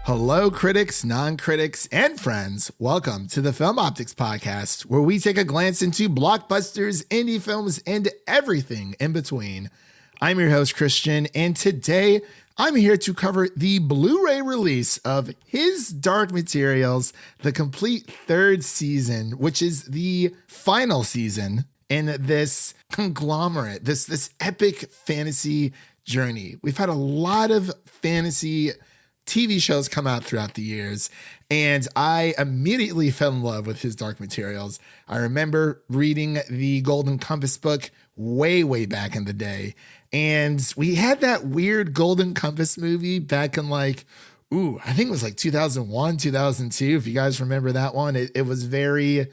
Hello, critics, non-critics, and friends. Welcome to the Film Optix podcast, where we take a glance into blockbusters, indie films, and everything in between. I'm your host, Christian, and today I'm here to cover the Blu-ray release of His Dark Materials, the complete third season, which is the final season in this conglomerate, this epic fantasy journey. We've had a lot of fantasy TV shows come out throughout the years, and I immediately fell in love with His Dark Materials. I remember reading the Golden Compass book way back in the day, and we had that weird Golden Compass movie back in I think it was like 2001, 2002, if you guys remember that one. It was very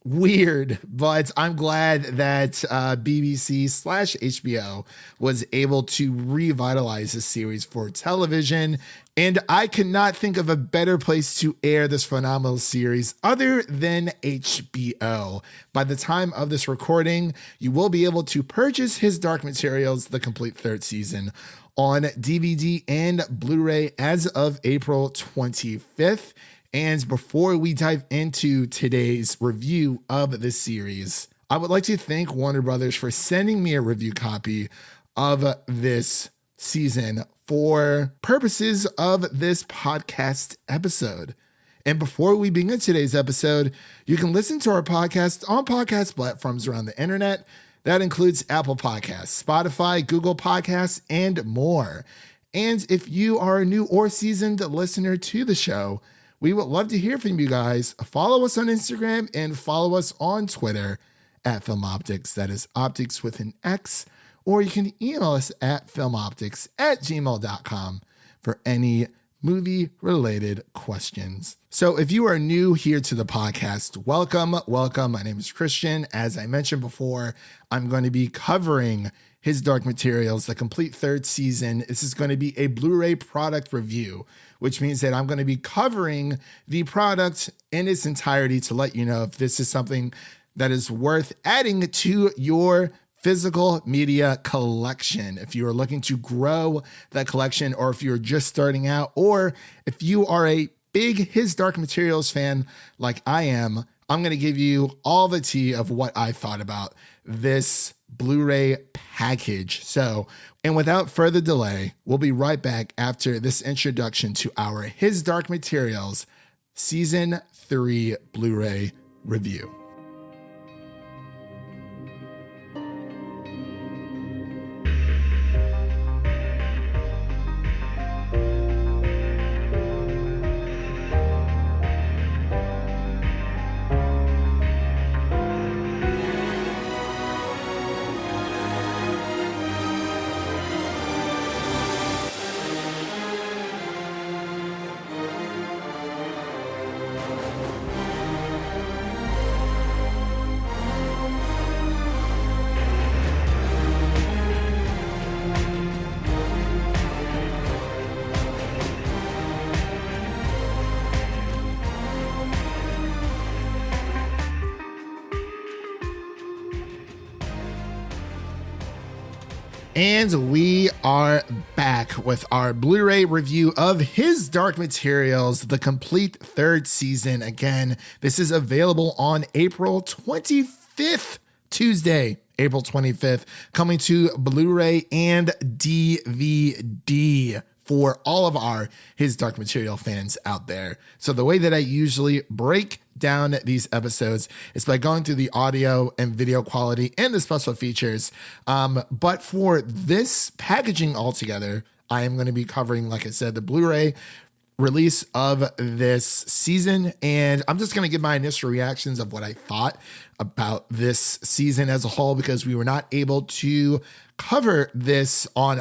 weird, but I'm glad that BBC/HBO was able to revitalize this series for television, and I cannot think of a better place to air this phenomenal series other than HBO. By the time of this recording, you will be able to purchase His Dark Materials, the complete third season, on DVD and Blu-ray as of April 25th. And before we dive into today's review of this series, I would like to thank Warner Brothers for sending me a review copy of this season for purposes of this podcast episode. And before we begin today's episode, you can listen to our podcast on podcast platforms around the internet. That includes Apple Podcasts, Spotify, Google Podcasts, and more. And if you are a new or seasoned listener to the show, we would love to hear from you guys. Follow us on Instagram and follow us on Twitter at Film Optix. That is Optix with an X. Or you can email us at filmoptix@gmail.com for any movie-related questions. So if you are new here to the podcast, welcome. My name is Christian. As I mentioned before, I'm going to be covering His Dark Materials, the complete third season. This is going to be a Blu-ray product review, which means that I'm going to be covering the product in its entirety to let you know if this is something that is worth adding to your physical media collection. If you are looking to grow that collection, or if you're just starting out, or if you are a big His Dark Materials fan like I am, I'm going to give you all the tea of what I thought about this Blu-ray package. So, and without further delay, we'll be right back after this introduction to our His Dark Materials Season 3 Blu-ray review. And we are back with our Blu-ray review of His Dark Materials, the complete third season. Again, this is available on April 25th, Tuesday, April 25th, coming to Blu-ray and DVD for all of our His Dark Material fans out there. So the way that I usually break down these episodes is by going through the audio and video quality and the special features. But for this packaging altogether, I am going to be covering, like I said, the Blu-ray release of this season. And I'm just going to give my initial reactions of what I thought about this season as a whole, because we were not able to cover this on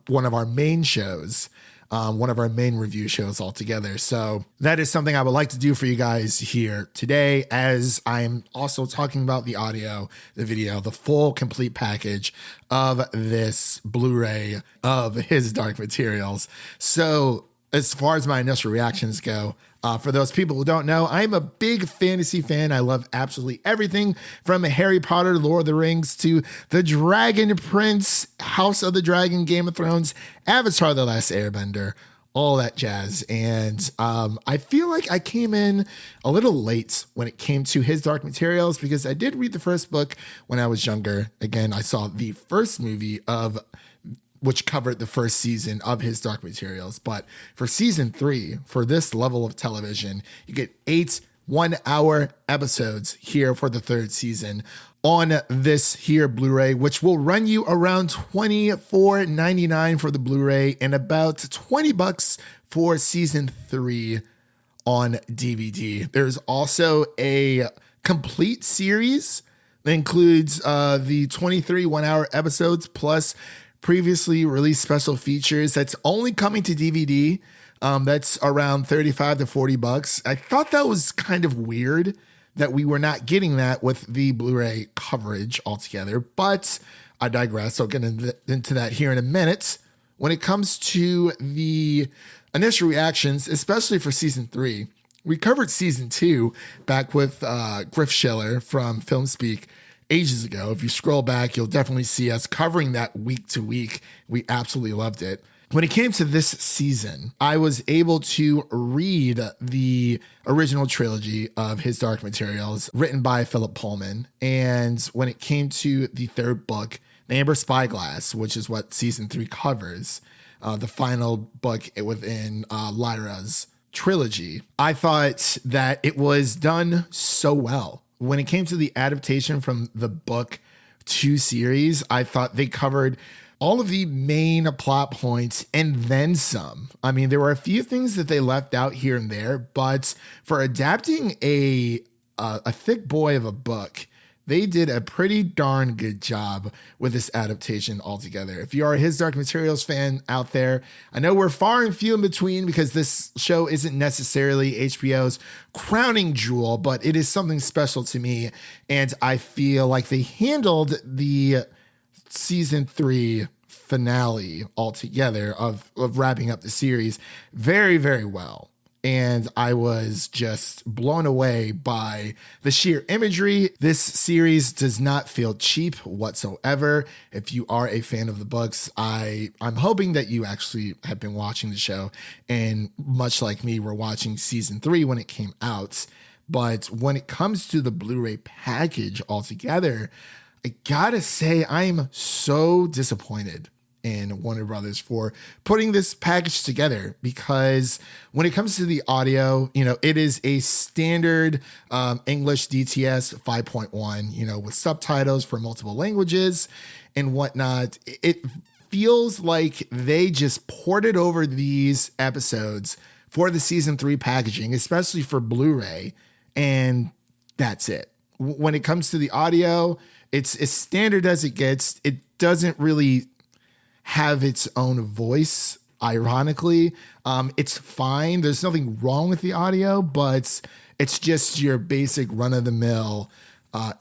one of our main shows, one of our main review shows altogether. So that is something I would like to do for you guys here today, as I'm also talking about the audio, the video, the full complete package of this Blu-ray of His Dark Materials. So as far as my initial reactions go, for those people who don't know, I'm a big fantasy fan. I love absolutely everything from Harry Potter, Lord of the Rings, to The Dragon Prince, House of the Dragon, Game of Thrones, Avatar: The Last Airbender, all that jazz. And I feel like I came in a little late when it came to His Dark Materials, because I did read the first book when I was younger. Again, I saw the first movie which covered the first season of His Dark Materials. But for season 3, for this level of television, you get 8 1-hour episodes here for the 3rd season on this here Blu-ray, which will run you around $24.99 for the Blu-ray and about $20 for season 3 on DVD. There's also a complete series that includes the 23 1-hour episodes plus previously released special features that's only coming to DVD. That's around $35 to $40. I thought that was kind of weird that we were not getting that with the Blu-ray coverage altogether, but I digress. I'll get into that here in a minute. When it comes to the initial reactions, especially for season 3, we covered season 2 back with Griff Schiller from FilmSpeak ages ago. If you scroll back, you'll definitely see us covering that week to week. We absolutely loved it. When it came to this season, I was able to read the original trilogy of His Dark Materials written by Philip Pullman. And when it came to the 3rd book, The Amber Spyglass, which is what season 3 covers, the final book within Lyra's trilogy, I thought that it was done so well. When it came to the adaptation from the book to series, I thought they covered all of the main plot points and then some. I mean, there were a few things that they left out here and there, but for adapting a thick boy of a book, they did a pretty darn good job with this adaptation altogether. If you are a His Dark Materials fan out there, I know we're far and few in between because this show isn't necessarily HBO's crowning jewel, but it is something special to me. And I feel like they handled the season 3 finale altogether of wrapping up the series very, very well. And I was just blown away by the sheer imagery. This series does not feel cheap whatsoever. If you are a fan of the books, I'm hoping that you actually have been watching the show, and much like me, were watching season 3 when it came out. But when it comes to the Blu-ray package altogether, I gotta say, I'm so disappointed in Warner Brothers for putting this package together, because when it comes to the audio, it is a standard English DTS 5.1, with subtitles for multiple languages and whatnot. It feels like they just ported over these episodes for the season 3 packaging, especially for Blu-ray, and that's it. When it comes to the audio, it's as standard as it gets. It doesn't really have its own voice, ironically. It's fine. There's nothing wrong with the audio, but it's just your basic run-of-the-mill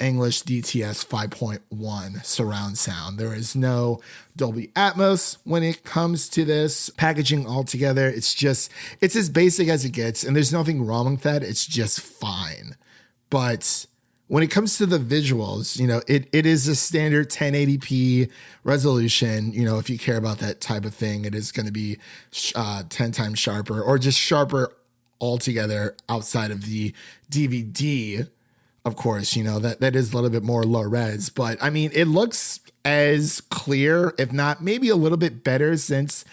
English DTS 5.1 surround sound. There is no Dolby Atmos when it comes to this packaging altogether. It's as basic as it gets, and there's nothing wrong with that. It's just fine. But when it comes to the visuals, it is a standard 1080p resolution. If you care about that type of thing, it is going to be 10 times sharper, or just sharper altogether outside of the DVD. Of course, that is a little bit more low res, but I mean, it looks as clear, if not maybe a little bit better, since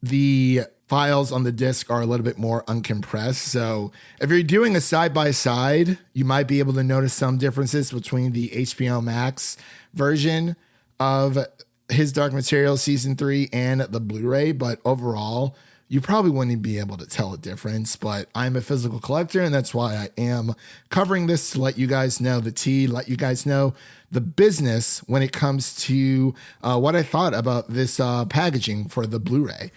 the files on the disc are a little bit more uncompressed. So if you're doing a side-by-side, you might be able to notice some differences between the HBO Max version of His Dark Materials Season 3 and the Blu-ray, but overall, you probably wouldn't be able to tell a difference. But I'm a physical collector, and that's why I am covering this, to let you guys know the tea, let you guys know the business when it comes to what I thought about this packaging for the Blu-ray.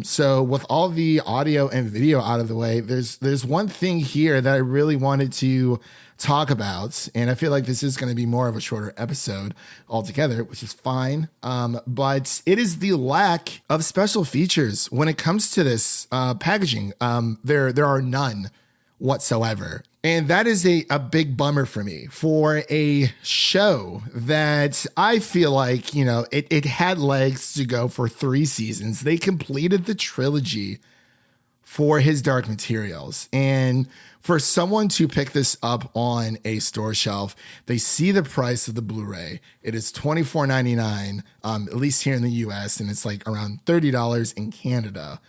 So with all the audio and video out of the way, there's one thing here that I really wanted to talk about, and I feel like this is going to be more of a shorter episode altogether, which is fine. But it is the lack of special features when it comes to this packaging. There are none whatsoever. And that is a big bummer for me, for a show that I feel like, it had legs to go for 3 seasons. They completed the trilogy for His Dark Materials. And for someone to pick this up on a store shelf, they see the price of the Blu-ray. It is $24.99, at least here in the US, and it's like around $30 in Canada.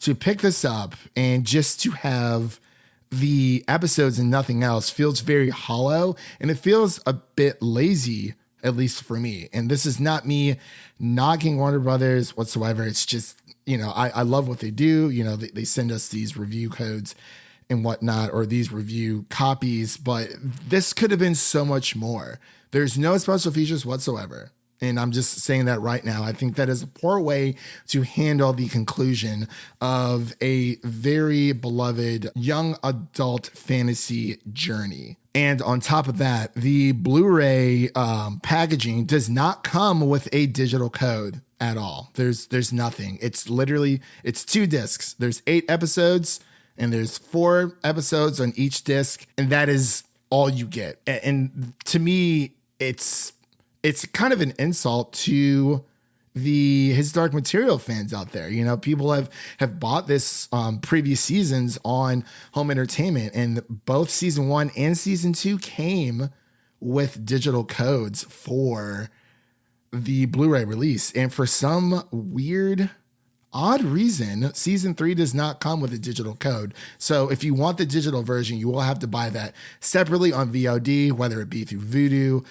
To pick this up and just to have the episodes and nothing else feels very hollow, and it feels a bit lazy, at least for me. And this is not me knocking Warner Brothers whatsoever. It's just, I love what they do. They send us these review codes and whatnot, or these review copies, but this could have been so much more. There's no special features whatsoever. And I'm just saying that right now. I think that is a poor way to handle the conclusion of a very beloved young adult fantasy journey. And on top of that, the Blu-ray packaging does not come with a digital code at all. There's nothing. It's 2 discs. There's 8 episodes and there's 4 episodes on each disc. And that is all you get. And to me, it's kind of an insult to the His Dark Material fans out there. People have bought this previous seasons on home entertainment, and both season 1 and season 2 came with digital codes for the Blu-ray release. And for some odd reason, season 3 does not come with a digital code. So if you want the digital version, you will have to buy that separately on VOD, whether it be through Vudu,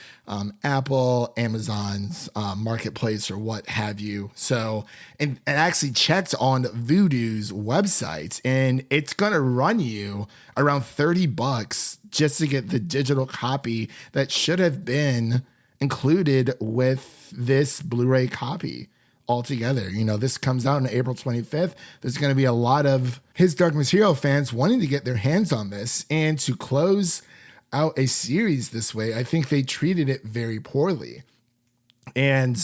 Apple, Amazon's marketplace, or what have you. So, and actually checked on Vudu's website, and it's going to run you around $30 just to get the digital copy that should have been included with this Blu-ray copy altogether. This comes out on April 25th. There's going to be a lot of His Dark Material fans wanting to get their hands on this, and to close out a series this way, I think they treated it very poorly. And,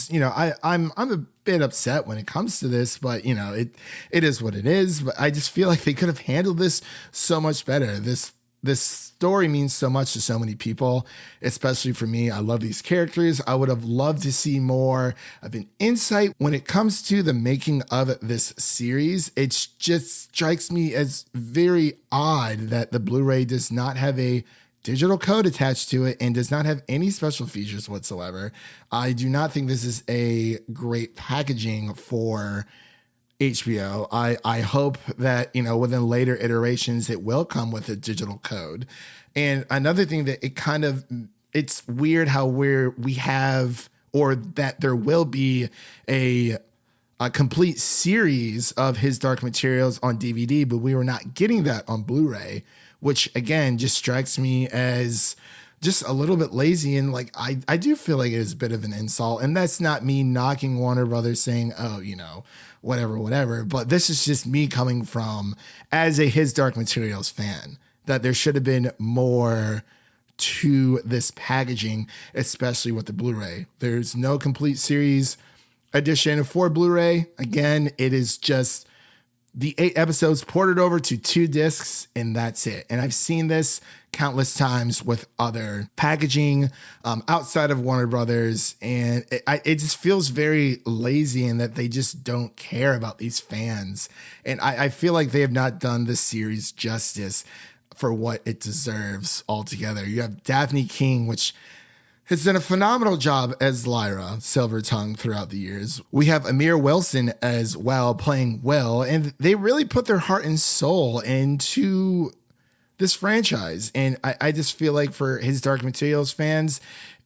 I'm a bit upset when it comes to this, but it is what it is. But I just feel like they could have handled this so much better. This story means so much to so many people, especially for me. I love these characters. I would have loved to see more of an insight when it comes to the making of this series. It just strikes me as very odd that the Blu-ray does not have a digital code attached to it and does not have any special features whatsoever. I do not think this is a great packaging for HBO. I hope that, within later iterations, it will come with a digital code. And another thing that it's weird how we have, or that there will be a complete series of His Dark Materials on DVD, but we were not getting that on Blu-ray, which again, just strikes me as just a little bit lazy. And I do feel like it is a bit of an insult, and that's not me knocking Warner Brothers saying, oh, whatever. But this is just me coming from, as a His Dark Materials fan, that there should have been more to this packaging, especially with the Blu-ray. There's no complete series edition for Blu-ray. Again, it is just the 8 episodes ported over to 2 discs, and that's it. And I've seen this countless times with other packaging outside of Warner Brothers, and it just feels very lazy, and that they just don't care about these fans. And I feel like they have not done this series justice for what it deserves altogether. You have Dafne King, which has done a phenomenal job as Lyra Silvertongue throughout the years. We have Amir Wilson as well, playing Will, and they really put their heart and soul into this franchise. And I just feel like for His Dark Materials fans,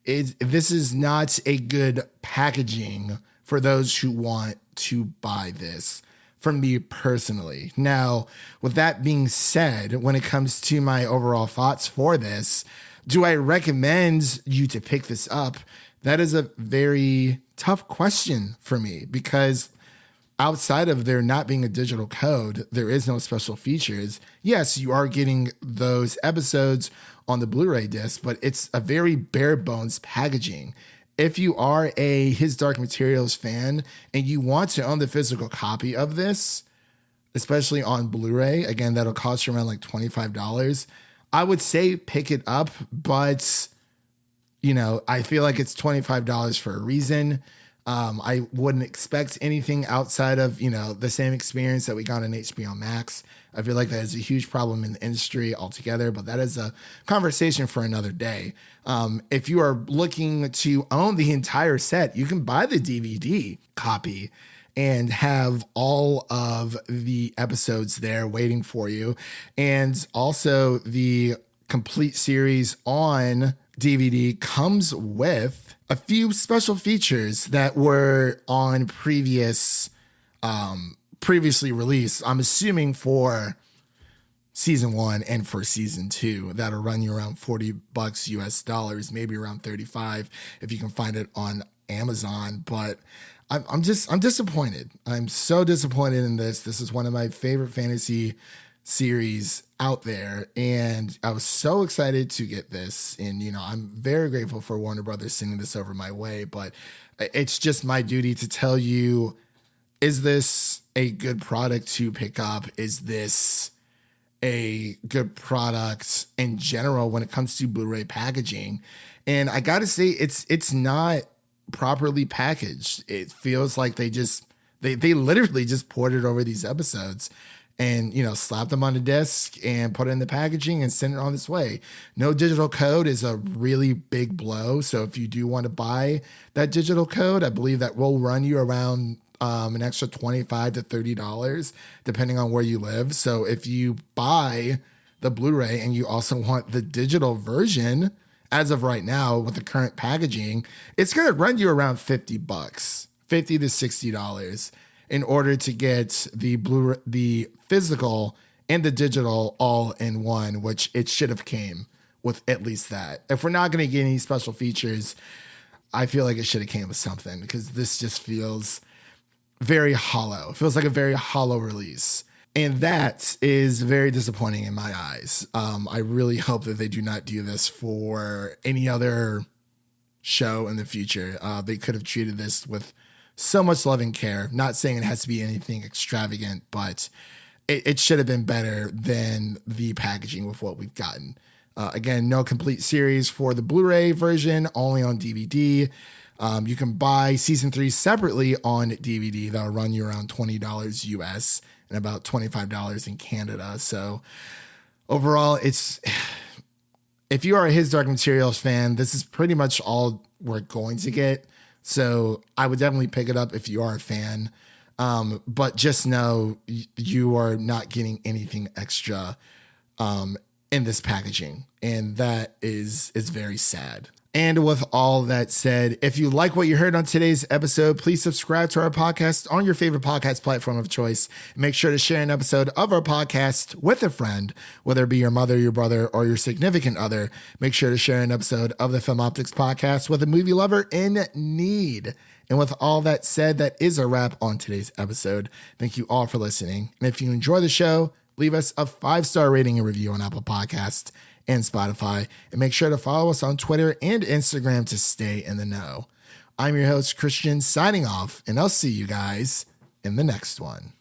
this is not a good packaging for those who want to buy this, from me personally. Now, with that being said, when it comes to my overall thoughts for this, do I recommend you to pick this up? That is a very tough question for me, because outside of there not being a digital code, there is no special features. Yes, you are getting those episodes on the Blu-ray disc, but it's a very bare bones packaging. If you are a His Dark Materials fan and you want to own the physical copy of this, especially on Blu-ray, again, that'll cost you around like $25. I would say pick it up, but I feel like it's $25 for a reason. I wouldn't expect anything outside of, the same experience that we got on HBO Max. I feel like that is a huge problem in the industry altogether, but that is a conversation for another day. If you are looking to own the entire set, you can buy the DVD copy and have all of the episodes there waiting for you. And also the complete series on DVD comes with a few special features that were on previously released. I'm assuming for season 1 and for season 2, that'll run you around $40 US dollars, maybe around 35 if you can find it on Amazon. But I'm disappointed. I'm so disappointed in this. This is one of my favorite fantasy series out there, and I was so excited to get this. And I'm very grateful for Warner Brothers sending this over my way, but it's just my duty to tell you, is this a good product to pick up? Is this a good product in general when it comes to Blu-ray packaging? And I gotta say, it's not properly packaged. It feels like they literally just ported over these episodes and, slapped them on the disc and put it in the packaging and sent it on its way. No digital code is a really big blow. So if you do want to buy that digital code, I believe that will run you around an extra $25 to $30, depending on where you live. So if you buy the Blu-ray and you also want the digital version, as of right now with the current packaging, it's going to run you around $50, $50 to $60 in order to get the physical and the digital all in one, which it should have came with at least that. If we're not going to get any special features, I feel like it should have came with something, because this just feels very hollow. It feels like a very hollow release. And that is very disappointing in my eyes. I really hope that they do not do this for any other show in the future. They could have treated this with so much love and care. Not saying it has to be anything extravagant, but it should have been better than the packaging with what we've gotten. Again, no complete series for the Blu-ray version, only on DVD. You can buy season 3 separately on DVD. That'll run you around $20 US and about $25 in Canada. So overall, if you are a His Dark Materials fan, this is pretty much all we're going to get. So I would definitely pick it up if you are a fan. But just know you are not getting anything extra in this packaging. And that is very sad. And with all that said, if you like what you heard on today's episode, please subscribe to our podcast on your favorite podcast platform of choice. Make sure to share an episode of our podcast with a friend, whether it be your mother, your brother, or your significant other. Make sure to share an episode of the Film Optix podcast with a movie lover in need. And with all that said, that is a wrap on today's episode. Thank you all for listening. And if you enjoy the show, leave us a 5-star rating and review on Apple Podcasts and Spotify, and make sure to follow us on Twitter and Instagram to stay in the know. I'm your host, Christian, signing off, and I'll see you guys in the next one.